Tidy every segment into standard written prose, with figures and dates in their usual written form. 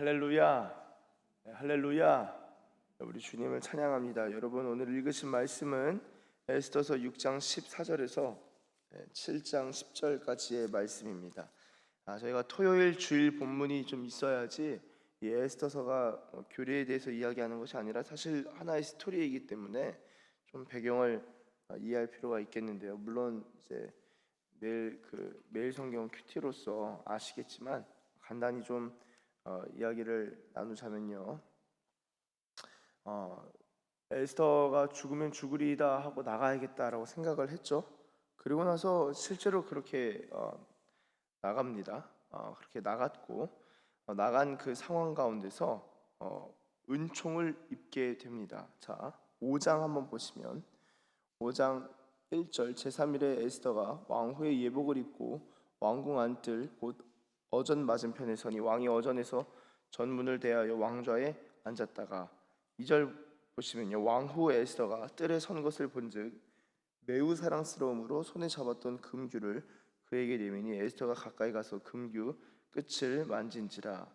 할렐루야, 할렐루야. 우리 주님을 찬양합니다. 여러분, 오늘 읽으신 말씀은 에스더서 6장 14절에서 7장 10절까지의 말씀입니다. 저희가 토요일 주일 본문이 좀 있어야지 이 에스더서가 교리에 대해서 이야기하는 것이 아니라 사실 하나의 스토리이기 때문에 좀 배경을 이해할 필요가 있겠는데요. 물론 이제 매일 성경 큐티로서 아시겠지만 간단히 좀 이야기를 나누자면요. 에스더가 죽으면 죽으리이다 하고 나가야겠다라고 생각을 했죠. 그리고 나서 실제로 그렇게 나갑니다. 그렇게 나갔고 나간 그 상황 가운데서 은총을 입게 됩니다. 자, 5장 한번 보시면 5장 1절 제3일에 에스더가 왕후의 예복을 입고 왕궁 안뜰 곧 어전 맞은편에 서니 왕이 어전에서 전문을 대하여 왕좌에 앉았다가 2절 보시면요, 왕후 에스더가 뜰에 선 것을 본즉 매우 사랑스러움으로 손에 잡았던 금규를 그에게 내미니 에스더가 가까이 가서 금규 끝을 만진지라.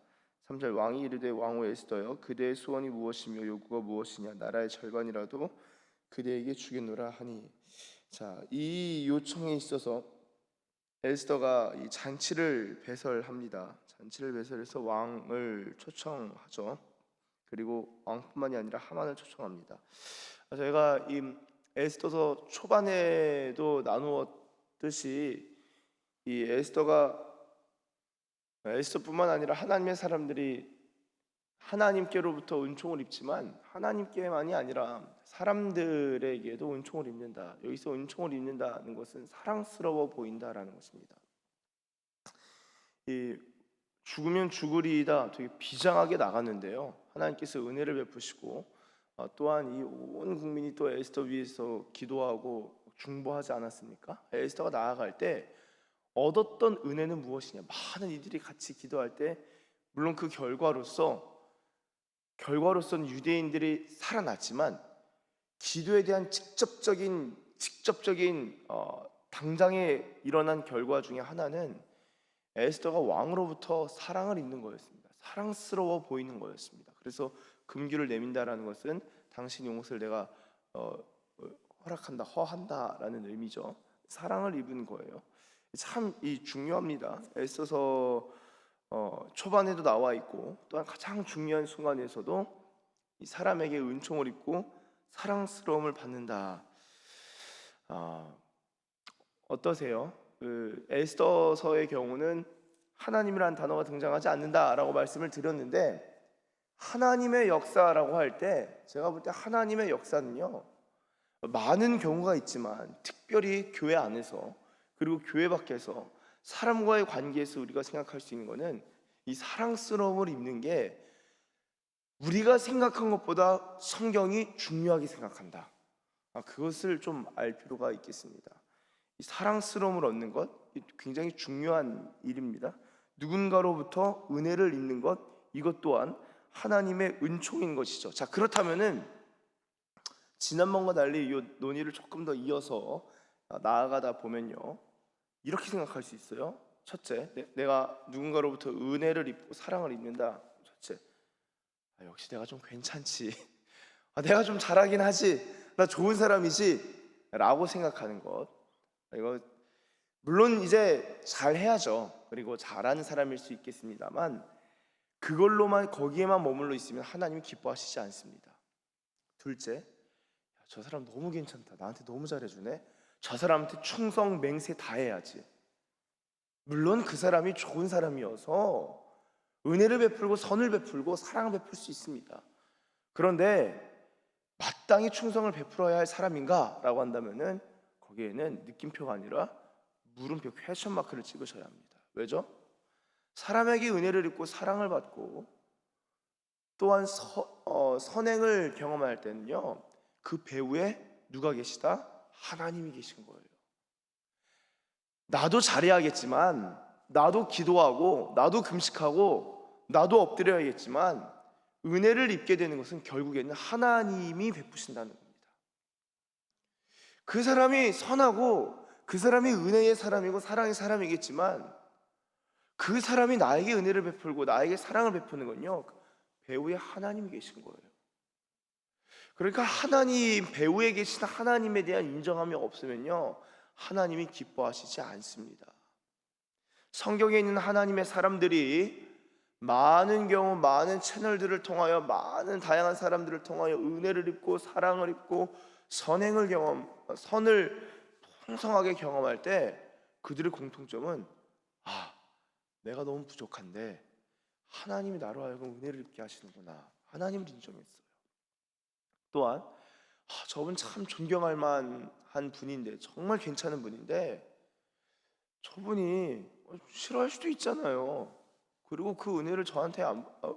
3절 왕이 이르되 왕후 에스더여 그대의 소원이 무엇이며 요구가 무엇이냐 나라의 절반이라도 그대에게 주겠노라 하니. 자, 이 요청에 있어서 에스더가 이 잔치를 배설합니다. 잔치를 배설해서 왕을 초청하죠. 그리고 왕뿐만이 아니라 하만을 초청합니다. 저희가 이 에스더서 초반에도 나누었듯이 이 에스더뿐만 아니라 하나님의 사람들이 하나님께로부터 은총을 입지만 하나님께만이 아니라 사람들에게도 은총을 입는다. 여기서 은총을 입는다는 것은 사랑스러워 보인다라는 것입니다. 이 죽으면 죽으리이다 되게 비장하게 나갔는데요. 하나님께서 은혜를 베푸시고 또한 이 온 국민이 또 에스더 위해서 기도하고 중보하지 않았습니까? 에스더가 나아갈 때 얻었던 은혜는 무엇이냐? 많은 이들이 같이 기도할 때 물론 그 결과로서는 유대인들이 살아났지만 기도에 대한 직접적인 당장에 일어난 결과 중에 하나는 에스더가 왕으로부터 사랑을 입는 거였습니다. 사랑스러워 보이는 거였습니다. 그래서 금규를 내민다라는 것은 당신 용것을 내가 허한다라는 의미죠. 사랑을 입은 거예요. 참 중요합니다. 에스더서 초반에도 나와 있고 또한 가장 중요한 순간에서도 이 사람에게 은총을 입고 사랑스러움을 받는다. 어떠세요? 에스더서의 경우는 하나님이라는 단어가 등장하지 않는다라고 말씀을 드렸는데 하나님의 역사라고 할 때 제가 볼 때 하나님의 역사는요 많은 경우가 있지만 특별히 교회 안에서 그리고 교회 밖에서 사람과의 관계에서 우리가 생각할 수 있는 것은 이 사랑스러움을 입는 게 우리가 생각한 것보다 성경이 중요하게 생각한다. 그것을 좀 알 필요가 있겠습니다. 이 사랑스러움을 얻는 것 굉장히 중요한 일입니다. 누군가로부터 은혜를 입는 것 이것 또한 하나님의 은총인 것이죠. 자, 그렇다면은 지난번과 달리 이 논의를 조금 더 이어서 나아가다 보면요 이렇게 생각할 수 있어요. 첫째, 내가 누군가로부터 은혜를 입고 사랑을 입는다. 첫째, 역시 내가 좀 괜찮지. 내가 좀 잘하긴 하지. 나 좋은 사람이지. 라고 생각하는 것. 이거 물론 이제 잘해야죠. 그리고 잘하는 사람일 수 있겠습니다만 그걸로만 거기에만 머물러 있으면 하나님이 기뻐하시지 않습니다. 둘째, 저 사람 너무 괜찮다. 나한테 너무 잘해주네. 저 사람한테 충성 맹세 다 해야지. 물론 그 사람이 좋은 사람이어서 은혜를 베풀고 선을 베풀고 사랑을 베풀 수 있습니다. 그런데 마땅히 충성을 베풀어야 할 사람인가? 라고 한다면은 거기에는 느낌표가 아니라 물음표 퀘스천 마크를 찍으셔야 합니다. 왜죠? 사람에게 은혜를 입고 사랑을 받고 또한 선행을 경험할 때는요 그 배후에 누가 계시다? 하나님이 계신 거예요. 나도 잘해야겠지만 나도 기도하고 나도 금식하고 나도 엎드려야겠지만 은혜를 입게 되는 것은 결국에는 하나님이 베푸신다는 겁니다. 그 사람이 선하고 그 사람이 은혜의 사람이고 사랑의 사람이겠지만 그 사람이 나에게 은혜를 베풀고 나에게 사랑을 베푸는 건요, 배후에 하나님이 계신 거예요. 그러니까 하나님, 배후에 계신 하나님에 대한 인정함이 없으면요, 하나님이 기뻐하시지 않습니다. 성경에 있는 하나님의 사람들이 많은 경우 많은 채널들을 통하여 많은 다양한 사람들을 통하여 은혜를 입고 사랑을 입고 선을 풍성하게 경험할 때 그들의 공통점은, 아, 내가 너무 부족한데 하나님이 나로 하여금 은혜를 입게 하시는구나, 하나님을 인정했어요. 또한 저분 참 존경할 만한 분인데, 정말 괜찮은 분인데 저분이 싫어할 수도 있잖아요. 그리고 그 은혜를 저한테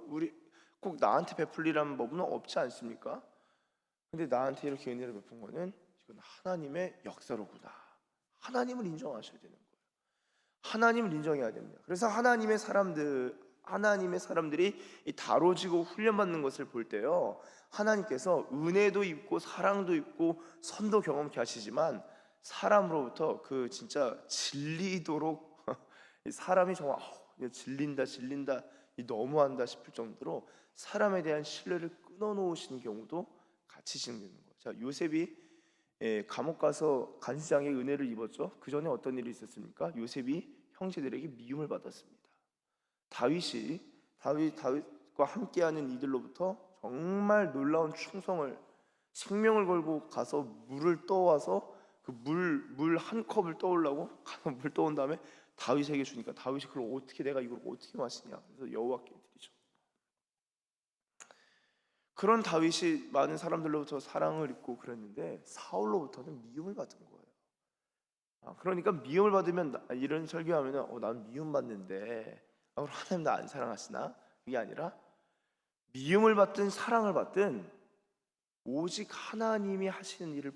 우리 꼭 나한테 베풀리라는 법은 없지 않습니까? 근데 나한테 이렇게 은혜를 베푼 거는 이건 하나님의 역사로구나. 하나님을 인정하셔야 되는 거예요. 하나님을 인정해야 됩니다. 그래서 하나님의 사람들이 이 다뤄지고 훈련받는 것을 볼 때요, 하나님께서 은혜도 입고 사랑도 입고 선도 경험케 하시지만 사람으로부터 그 진짜 질리도록 사람이 정말 질린다 이 너무한다 싶을 정도로 사람에 대한 신뢰를 끊어놓으시는 경우도 같이 진행되는 거예요. 자, 요셉이 감옥 가서 간수장의 은혜를 입었죠. 그 전에 어떤 일이 있었습니까? 요셉이 형제들에게 미움을 받았습니다. 다윗과 함께하는 이들로부터 정말 놀라운 충성을, 생명을 걸고 가서 물을 떠와서 그 물 한 컵을 떠오려고 가서 물 떠온 다음에 다윗에게 주니까 다윗이 그걸 내가 이걸 어떻게 마시냐, 그래서 여호와께 드리죠. 그런 다윗이 많은 사람들로부터 사랑을 입고 그랬는데 사울로부터는 미움을 받은 거예요. 그러니까 미움을 받으면, 이런 설교하면 난 미움 받는데 그럼 하나님 나 안 사랑하시나? 그게 아니라 미움을 받든 사랑을 받든 오직 하나님이 하시는 일을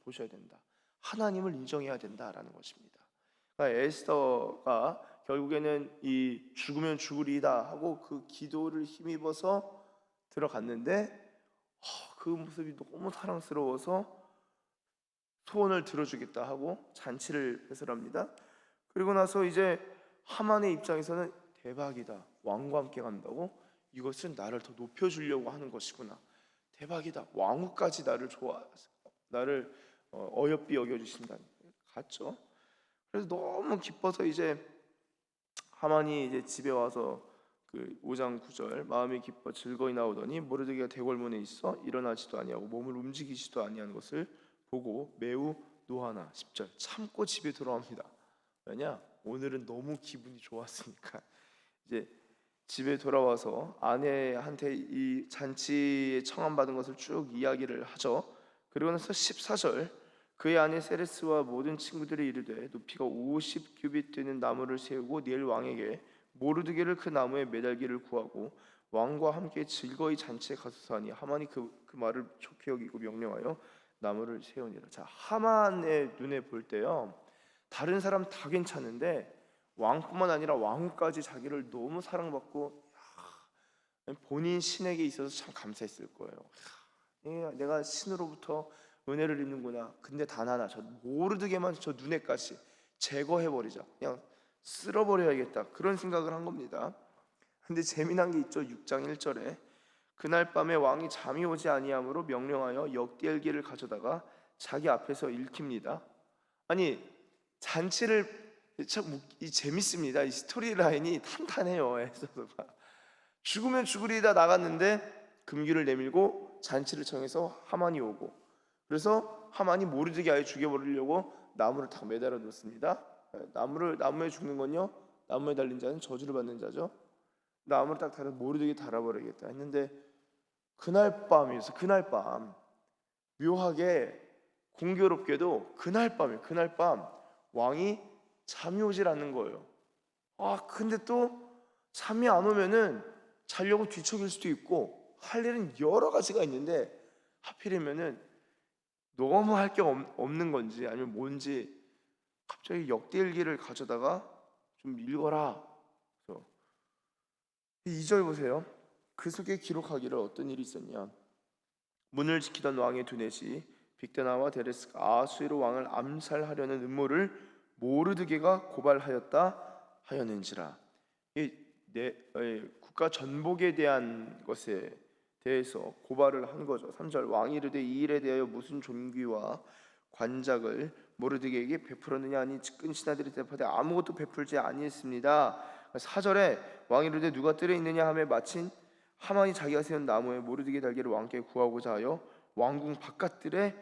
보셔야 된다. 하나님을 인정해야 된다라는 것입니다. 그러니까 에스더가 결국에는 이 죽으면 죽으리이다 하고 그 기도를 힘입어서 들어갔는데 그 모습이 너무 사랑스러워서 소원을 들어주겠다 하고 잔치를 배설합니다. 그리고 나서 이제 하만의 입장에서는 대박이다, 왕과 함께 간다고? 이것은 나를 더 높여주려고 하는 것이구나. 대박이다, 왕후까지 나를 어여삐 여겨주신다니. 갔죠. 그래서 너무 기뻐서 이제 하만이 이제 집에 와서 그 5장 9절 마음이 기뻐 즐거이 나오더니 모르드게가 대궐문에 있어 일어나지도 아니하고 몸을 움직이지도 아니하는 것을 보고 매우 노하나. 10절 참고 집에 돌아옵니다. 왜냐? 오늘은 너무 기분이 좋았으니까. 이제 집에 돌아와서 아내한테 이 잔치에 청함받은 것을 쭉 이야기를 하죠. 그리고 나서 14절 그의 아내 세레스와 모든 친구들이 이르되 높이가 50규빗 되는 나무를 세우고 내일 왕에게 모르드게를 그 나무에 매달기를 구하고 왕과 함께 즐거이 잔치에 가소서 하니 하만이 그 말을 좋게 여기고 명령하여 나무를 세우니라. 자, 하만의 눈에 볼 때요, 다른 사람 다 괜찮은데 왕뿐만 아니라 왕후까지 자기를 너무 사랑받고 본인 신에게 있어서 참 감사했을 거예요. 내가 신으로부터 은혜를 입는구나. 근데 단 하나, 저 모르드게만 저 눈에까지 제거해버리자, 그냥 쓸어버려야겠다, 그런 생각을 한 겁니다. 근데 재미난 게 있죠. 6장 1절에 그날 밤에 왕이 잠이 오지 아니하므로 명령하여 역대일기를 가져다가 자기 앞에서 읽힙니다. 아니, 잔치를 참 재밌습니다. 이 스토리 라인이 탄탄해요. 에스더가 죽으면 죽으리다 나갔는데 금규를 내밀고 잔치를 청해서 하만이 오고, 그래서 하만이 모르드게 아예 죽여버리려고 나무를 딱 매달아 놓습니다. 나무에 죽는 건요, 나무에 달린 자는 저주를 받는 자죠. 나무를 딱 달아 모르드게 달아버리겠다 했는데 그날 밤 묘하게 공교롭게도 그날 밤 왕이 잠이 오질 않는 거예요. 근데 또 잠이 안 오면은 자려고 뒤척일 수도 있고 할 일은 여러 가지가 있는데 하필이면은 너무 할 게 없는 건지 아니면 뭔지 갑자기 역대일기를 가져다가 좀 읽어라. 그래서 2절 보세요. 그 속에 기록하기를 어떤 일이 있었냐. 문을 지키던 왕의 두넷이 빅데나와 데레스가 아수에로 왕을 암살하려는 음모를 모르드게가 고발하였다 하였는지라. 국가 전복에 대한 것에 대해서 고발을 한 거죠. 3절 왕이 이르되 이 일에 대하여 무슨 존귀와 관작을 모르드게에게 베풀었느냐 하니 측근 신하들이 대답하되 아무것도 베풀지 아니했습니다. 4절에 왕이 이르되 누가 뜰에 있느냐 하매 마침 하만이 자기가 세운 나무에 모르드게 달기를 왕께 구하고자 하여 왕궁 바깥들에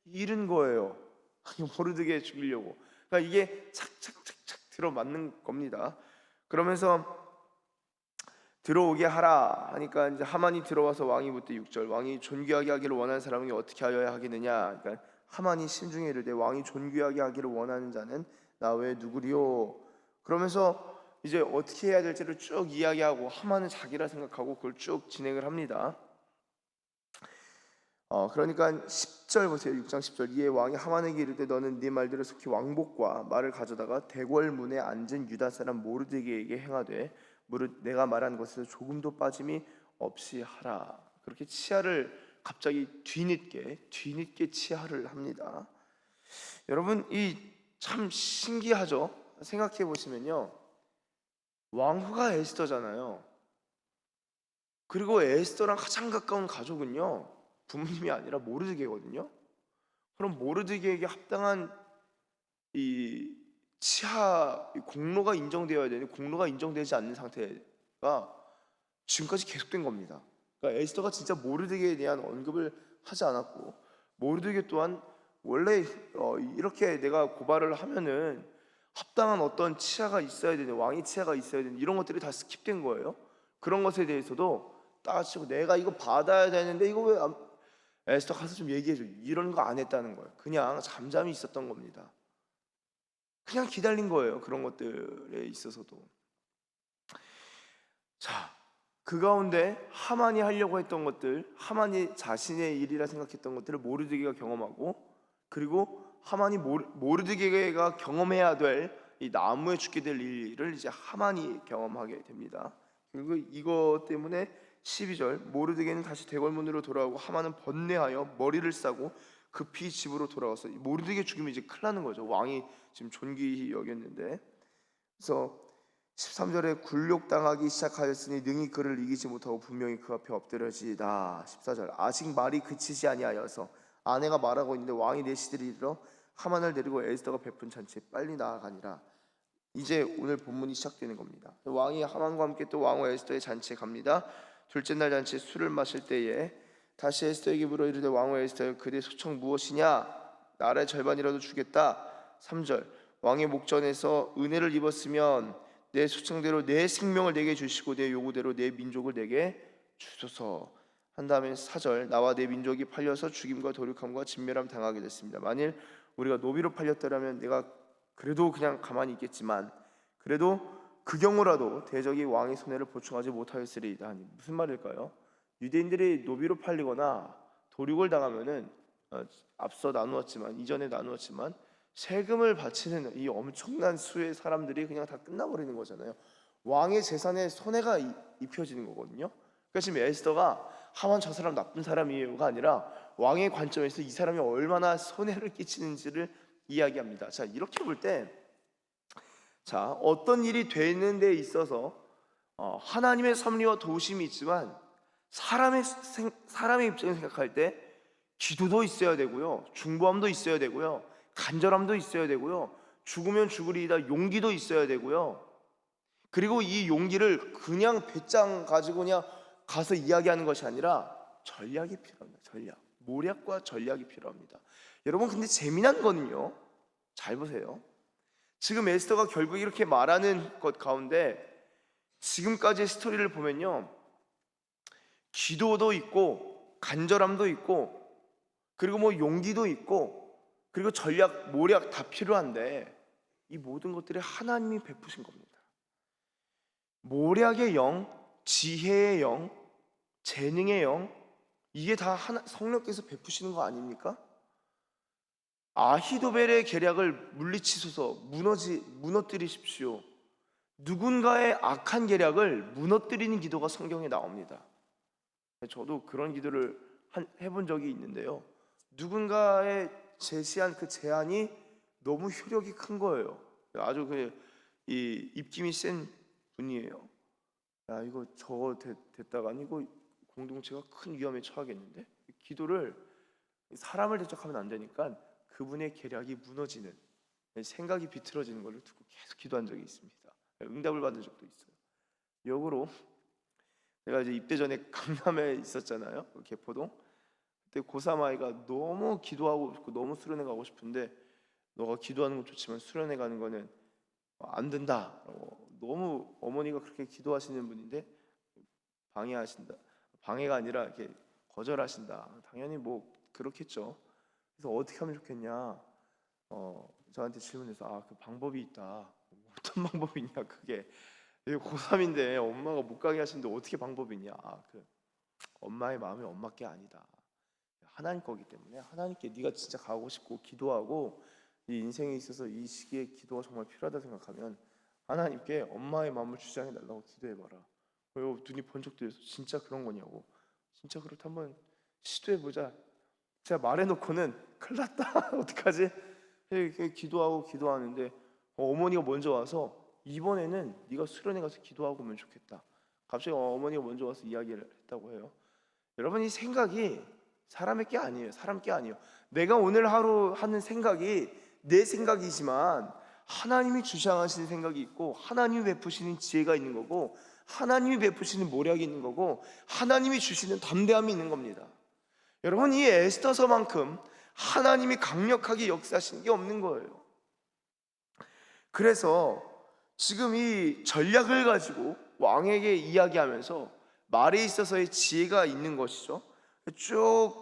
이른 거예요. 모르드게 죽이려고. 그러니까 이게 착착착착 들어맞는 겁니다. 그러면서 들어오게 하라 하니까 이제 하만이 들어와서 왕이 묻되 6절 왕이 존귀하게 하기를 원하는 사람이 어떻게 하여야 하겠느냐. 그러니까 하만이 심중에 이르되 왕이 존귀하게 하기를 원하는 자는 나 외에 누구리요. 그러면서 이제 어떻게 해야 될지를 쭉 이야기하고 하만은 자기라 생각하고 그걸 쭉 진행을 합니다. 그러니까 10절 보세요. 6장 10절 이에 왕이 하만에게 이르되 너는 네 말대로 속히 왕복과 말을 가져다가 대궐문에 앉은 유다 사람 모르드게에게 행하되 무릇 내가 말한 것에서 조금도 빠짐이 없이 하라. 그렇게 치하를 갑자기 뒤늦게 치하를 합니다. 여러분 이 참 신기하죠. 생각해 보시면요, 왕후가 에스더잖아요. 그리고 에스더랑 가장 가까운 가족은요 부모님이 아니라 모르드게거든요. 그럼 모르드게에게 합당한 이 치하 공로가 인정되어야 되는데 공로가 인정되지 않는 상태가 지금까지 계속된 겁니다. 그러니까 에스더가 진짜 모르드게에 대한 언급을 하지 않았고, 모르드게 또한 원래 이렇게 내가 고발을 하면은 합당한 어떤 치하가 있어야 되는, 왕의 치하가 있어야 되는 이런 것들이 다 스킵된 거예요. 그런 것에 대해서도 따지고 내가 이거 받아야 되는데 이거 왜 에스더 가서 좀 얘기해줘, 이런 거 안 했다는 거예요. 그냥 잠잠히 있었던 겁니다. 그냥 기다린 거예요. 그런 것들에 있어서도. 자, 그 가운데 하만이 하려고 했던 것들, 하만이 자신의 일이라 생각했던 것들을 모르드게가 경험하고, 그리고 하만이 모르드게가 경험해야 될 이 나무에 죽게 될 일을 이제 하만이 경험하게 됩니다. 그리고 이것 때문에 12절 모르드게는 다시 대궐문으로 돌아오고 하만은 번뇌하여 머리를 싸고 급히 집으로 돌아와서 모르드게 죽이면 이제 큰일 나는 거죠. 왕이 지금 존귀히 여겼는데. 그래서 13절에 굴욕당하기 시작하였으니 능히 그를 이기지 못하고 분명히 그 앞에 엎드려지이다. 14절 아직 말이 그치지 아니하여서 아내가 말하고 있는데 왕이 내 시들이 이르러 하만을 데리고 에스더가 베푼 잔치에 빨리 나아가니라. 이제 오늘 본문이 시작되는 겁니다. 왕이 하만과 함께 또 왕후 에스더의 잔치에 갑니다. 둘째 날 잔치에 술을 마실 때에 다시 에스더에게 물어 이르되 왕후 에스더여 그대 소청 무엇이냐? 나라의 절반이라도 주겠다. 3절 왕의 목전에서 은혜를 입었으면 내 소청대로 내 생명을 내게 주시고 내 요구대로 내 민족을 내게 주소서 한 다음에 4절 나와 내 민족이 팔려서 죽임과 도륙함과 진멸함 당하게 됐습니다. 만일 우리가 노비로 팔렸더라면 내가 그래도 그냥 가만히 있겠지만 그래도 그 경우라도 대적이 왕의 손해를 보충하지 못하였으리이다 하니 무슨 말일까요? 유대인들이 노비로 팔리거나 도륙을 당하면은 앞서 나누었지만 이전에 나누었지만 세금을 바치는 이 엄청난 수의 사람들이 그냥 다 끝나버리는 거잖아요. 왕의 재산에 손해가 입혀지는 거거든요. 그러니까 지금 에스더가 하만 저 사람 나쁜 사람이에요가 아니라 왕의 관점에서 이 사람이 얼마나 손해를 끼치는지를 이야기합니다. 자, 이렇게 볼 때 자, 어떤 일이 되는 데 있어서 하나님의 섭리와 도우심이 있지만 사람의 입장에서 생각할 때 기도도 있어야 되고요, 중보함도 있어야 되고요, 간절함도 있어야 되고요, 죽으면 죽으리이다 용기도 있어야 되고요. 그리고 이 용기를 그냥 배짱 가지고 그냥 가서 이야기하는 것이 아니라 전략이 필요합니다. 모략과 전략이 필요합니다. 여러분 근데 재미난 거는요, 잘 보세요. 지금 에스더가 결국 이렇게 말하는 것 가운데 지금까지의 스토리를 보면요, 기도도 있고 간절함도 있고 그리고 뭐 용기도 있고 그리고 전략, 모략 다 필요한데 이 모든 것들이 하나님이 베푸신 겁니다. 모략의 영, 지혜의 영, 재능의 영, 이게 다 성령께서 베푸시는 거 아닙니까? 아히도벨의 계략을 물리치소서, 무너뜨리십시오. 누군가의 악한 계략을 무너뜨리는 기도가 성경에 나옵니다. 저도 그런 기도를 해본 적이 있는데요, 누군가의 제시한 그 제안이 너무 효력이 큰 거예요. 아주 이 입김이 센 분이에요. 야, 이거 저거 됐다가 이거 공동체가 큰 위험에 처하겠는데? 기도를 사람을 대적하면 안 되니까 그분의 계략이 무너지는, 생각이 비틀어지는 것을 두고 계속 기도한 적이 있습니다. 응답을 받은 적도 있어요. 역으로 내가 이제 입대 전에 강남에 있었잖아요. 그 개포동. 그때 고3 아이가 너무 기도하고 싶고 너무 수련회 가고 싶은데, 너가 기도하는 건 좋지만 수련회 가는 거는 안 된다. 너무 어머니가 그렇게 기도하시는 분인데 방해하신다. 방해가 아니라 이렇게 거절하신다. 당연히 뭐 그렇겠죠. 그래서 어떻게 하면 좋겠냐? 저한테 질문해서 그 방법이 있다. 어떤 방법이 있냐? 그게 고3인데 엄마가 못 가게 하시는데 어떻게 방법이 있냐? 그 엄마의 마음이 엄마 게 아니다. 하나님 거기 때문에 하나님께 네가 진짜 가고 싶고 기도하고 네 인생에 있어서 이 시기에 기도가 정말 필요하다 생각하면 하나님께 엄마의 마음을 주장해 달라고 기도해봐라. 그리고 눈이 번쩍 뜨여서 진짜 그런 거냐고. 진짜 그렇다 한번 시도해보자. 제가 말해놓고는 큰일 났다. 어떡하지? 이렇게 기도하고 기도하는데 어머니가 먼저 와서 이번에는 네가 수련회 가서 기도하고 오면 좋겠다. 갑자기 어머니가 먼저 와서 이야기를 했다고 해요. 여러분, 이 생각이 사람의 게 아니에요. 사람 게 아니에요. 내가 오늘 하루 하는 생각이 내 생각이지만 하나님이 주장하시는 생각이 있고 하나님이 베푸시는 지혜가 있는 거고 하나님이 베푸시는 모략이 있는 거고 하나님이 주시는 담대함이 있는 겁니다. 여러분, 이 에스더서만큼 하나님이 강력하게 역사하시는 게 없는 거예요. 그래서 지금 이 전략을 가지고 왕에게 이야기하면서 말에 있어서의 지혜가 있는 것이죠. 쭉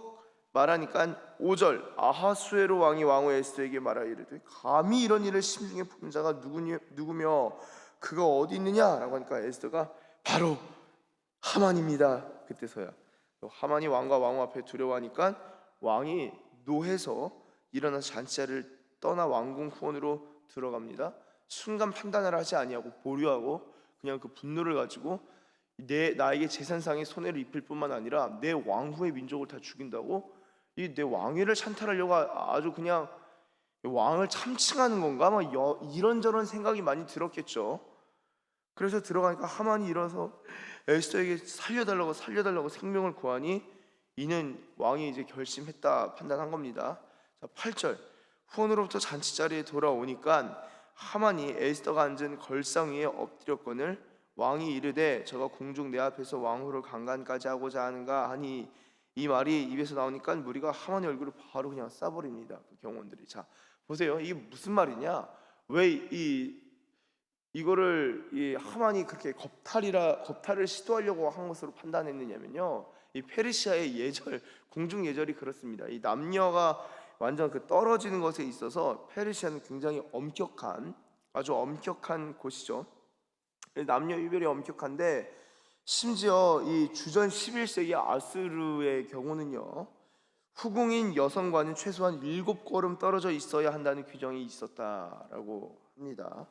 말하니까 5절, 아하수에로 왕이 왕후 에스더에게 말하여 이르되 감히 이런 일을 심중에 품은 자가 누구며 그가 어디 있느냐라고 하니까 에스더가 바로 하만입니다. 그때서야 하만이 왕과 왕후 앞에 두려워하니까 왕이 노해서 일어나서 잔치자를 떠나 왕궁 후원으로 들어갑니다. 순간 판단을 하지 아니하고 보류하고 그냥 그 분노를 가지고 나에게 재산상의 손해를 입힐 뿐만 아니라 내 왕후의 민족을 다 죽인다고 이 내 왕위를 찬탈하려고 아주 그냥 왕을 참칭하는 건가? 막 이런저런 생각이 많이 들었겠죠. 그래서 들어가니까 하만이 일어서 에스더에게 살려달라고 생명을 구하니 이는 왕이 이제 결심했다 판단한 겁니다. 자, 8절, 후원으로부터 잔치 자리에 돌아오니까 하만이 에스더가 앉은 걸상 위에 엎드렸거늘 왕이 이르되 저가 공중 내 앞에서 왕후를 강간까지 하고자 하는가 하니 이 말이 입에서 나오니까 무리가 하만의 얼굴을 바로 그냥 쏴버립니다. 그 경원들이. 자, 보세요. 이게 무슨 말이냐? 왜 이거를 이 하만이 그렇게 겁탈을 시도하려고 한 것으로 판단했느냐면요. 이 페르시아의 예절, 궁중 예절이 그렇습니다. 이 남녀가 완전 그 떨어지는 것에 있어서 페르시아는 굉장히 아주 엄격한 곳이죠. 남녀 유별이 엄격한데 심지어 이 주전 11세기 아수르의 경우는요, 후궁인 여성과는 최소한 7걸음 떨어져 있어야 한다는 규정이 있었다라고 합니다.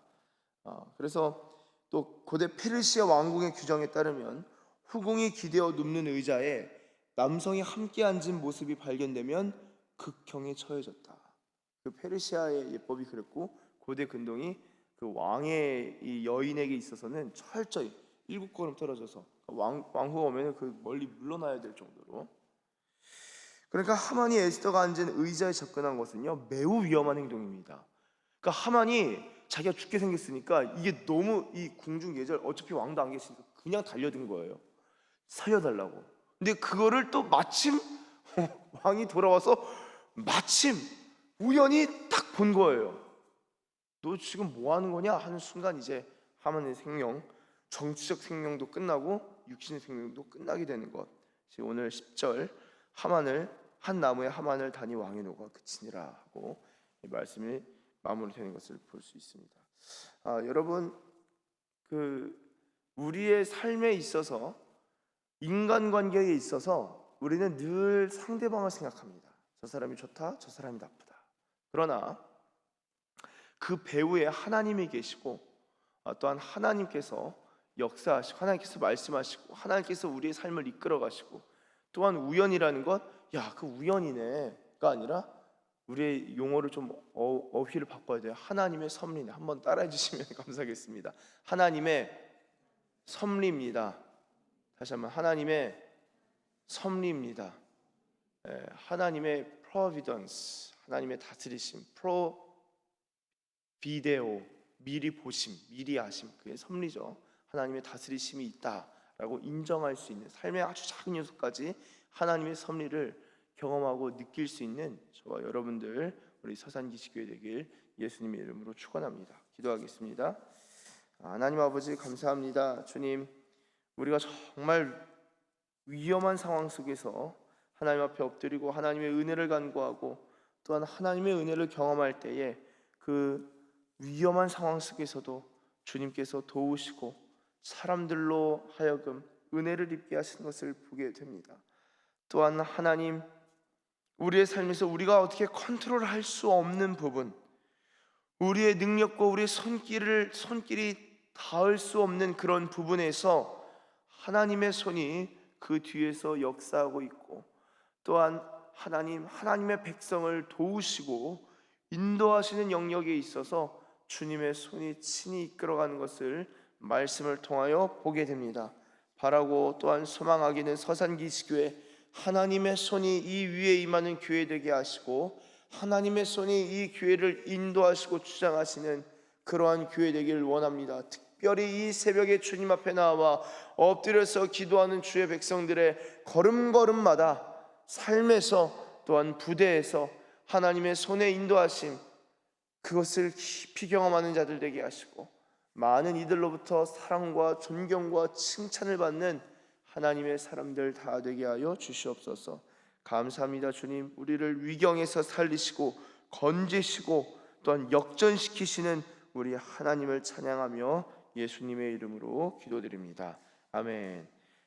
그래서 또 고대 페르시아 왕궁의 규정에 따르면 후궁이 기대어 눕는 의자에 남성이 함께 앉은 모습이 발견되면 극형에 처해졌다. 그 페르시아의 예법이 그랬고 고대 근동이 그 왕의 이 여인에게 있어서는 철저히 7걸음 떨어져서 왕후가 오면 그 멀리 물러나야 될 정도로. 그러니까 하만이 에스더가 앉은 의자에 접근한 것은요 매우 위험한 행동입니다. 그러니까 하만이 자기가 죽게 생겼으니까 이게 너무 이 궁중 예절 어차피 왕도 안 계시니까 그냥 달려든 거예요. 살려달라고. 근데 그거를 또 마침 왕이 돌아와서 마침 우연히 딱 본 거예요. 너 지금 뭐 하는 거냐 하는 순간 이제 하만의 생명, 정치적 생명도 끝나고 육신의 생명도 끝나게 되는 것. 지금 오늘 10절 한 나무에 하만을 다니 왕의 노가 그치니라 하고 이 말씀이 마무리되는 것을 볼 수 있습니다. 여러분, 우리의 삶에 있어서 인간관계에 있어서 우리는 늘 상대방을 생각합니다. 저 사람이 좋다, 저 사람이 나쁘다. 그러나 그 배후에 하나님이 계시고 또한 하나님께서 역사하시고 하나님께서 말씀하시고 하나님께서 우리의 삶을 이끌어 가시고 또한 우연이라는 것, 그 우연이네가 아니라 우리의 용어를 좀 어휘를 바꿔야 돼요. 하나님의 섭리네. 한번 따라해 주시면 감사하겠습니다. 하나님의 섭리입니다. 다시 한번 하나님의 섭리입니다. 하나님의 providence, 하나님의 다스리심, 비데오, 미리 보심, 미리 아심, 그게 섭리죠. 하나님의 다스리심이 있다라고 인정할 수 있는 삶의 아주 작은 요소까지 하나님의 섭리를 경험하고 느낄 수 있는 저와 여러분들, 우리 서산기시교회 되길 예수님의 이름으로 축원합니다. 기도하겠습니다. 하나님 아버지 감사합니다. 주님, 우리가 정말 위험한 상황 속에서 하나님 앞에 엎드리고 하나님의 은혜를 간구하고 또한 하나님의 은혜를 경험할 때에 그 위험한 상황 속에서도 주님께서 도우시고 사람들로 하여금 은혜를 입게 하시는 것을 보게 됩니다. 또한 하나님, 우리의 삶에서 우리가 어떻게 컨트롤할 수 없는 부분, 우리의 능력과 우리의 손길이 닿을 수 없는 그런 부분에서 하나님의 손이 그 뒤에서 역사하고 있고, 또한 하나님의 백성을 도우시고 인도하시는 영역에 있어서 주님의 손이 친히 이끌어가는 것을 말씀을 통하여 보게 됩니다. 바라고 또한 소망하기는 서산기시교회 하나님의 손이 이 위에 임하는 교회 되게 하시고 하나님의 손이 이 교회를 인도하시고 주장하시는 그러한 교회 되기를 원합니다. 특별히 이 새벽에 주님 앞에 나와 엎드려서 기도하는 주의 백성들의 걸음걸음마다 삶에서 또한 부대에서 하나님의 손에 인도하심, 그것을 깊이 경험하는 자들 되게 하시고 많은 이들로부터 사랑과 존경과 칭찬을 받는 하나님의 사람들 다 되게 하여 주시옵소서. 감사합니다. 주님, 우리를 위경에서 살리시고 건지시고 또한 역전시키시는 우리 하나님을 찬양하며 예수님의 이름으로 기도드립니다. 아멘.